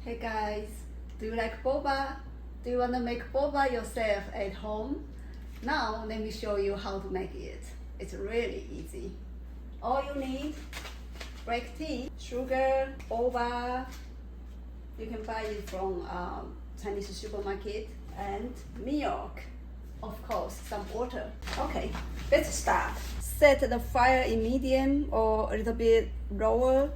Hey guys, do you like boba? Do you want to make boba yourself at home? Now let me show you how to make it. It's really easy. All you need, black tea, sugar, boba. You can buy it from Chinese supermarket, and milk. Of course, some water. Okay, let's start. Set the fire in medium or a little bit lower.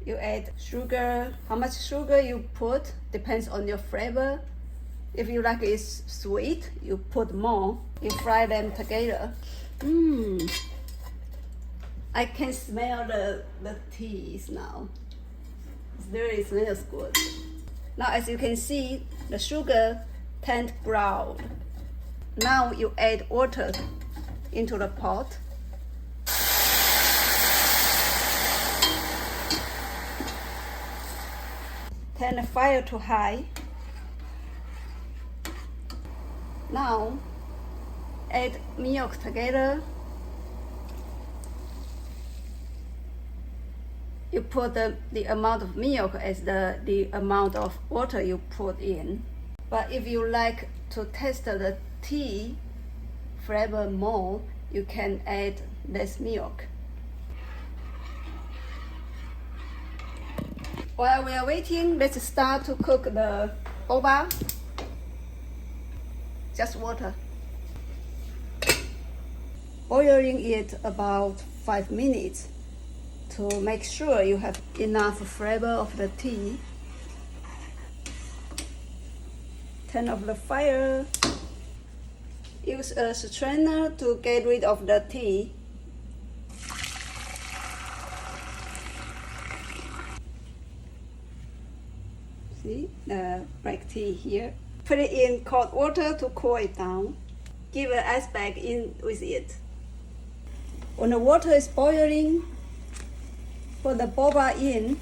You add sugar. How much sugar you put depends on your flavor. If you like it sweet, you put more. You fry them together. I can smell the teas now. It really smells good. Now as you can see, the sugar turned brown. Now you add water into the pot. Turn the fire to high. Now add milk together. You put the amount of milk as the amount of water you put in. But if you like to taste the tea flavor more, you can add less milk. While we are waiting, let's start to cook the boba. Just water. Boiling it about 5 minutes to make sure you have enough flavor of the tea. Turn off the fire. Use a strainer to get rid of the tea. See the black tea here. Put it in cold water to cool it down. Give an ice bag in with it. When the water is boiling, put the boba in.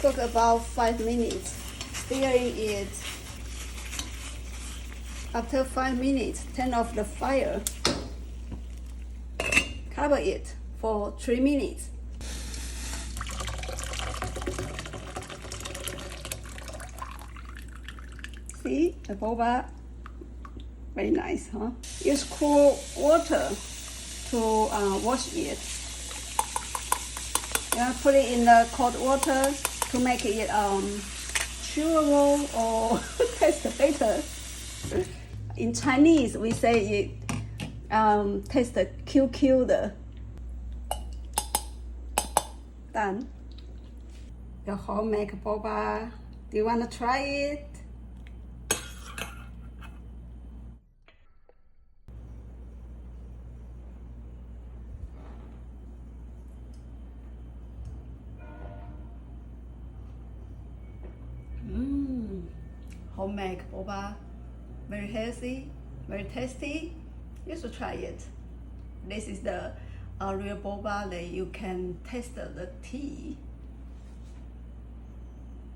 Cook about 5 minutes, stirring it. After 5 minutes, turn off the fire. Cover it for 3 minutes. See the boba? Very nice, huh? Use cool water to wash it. Put it in the cold water to make it chewable or taste better. In Chinese, we say it tastes QQ 的. Done. Your homemade boba. Do you want to try it? Homemade boba, very healthy, very tasty. You should try it. This is the real boba that you can taste the tea.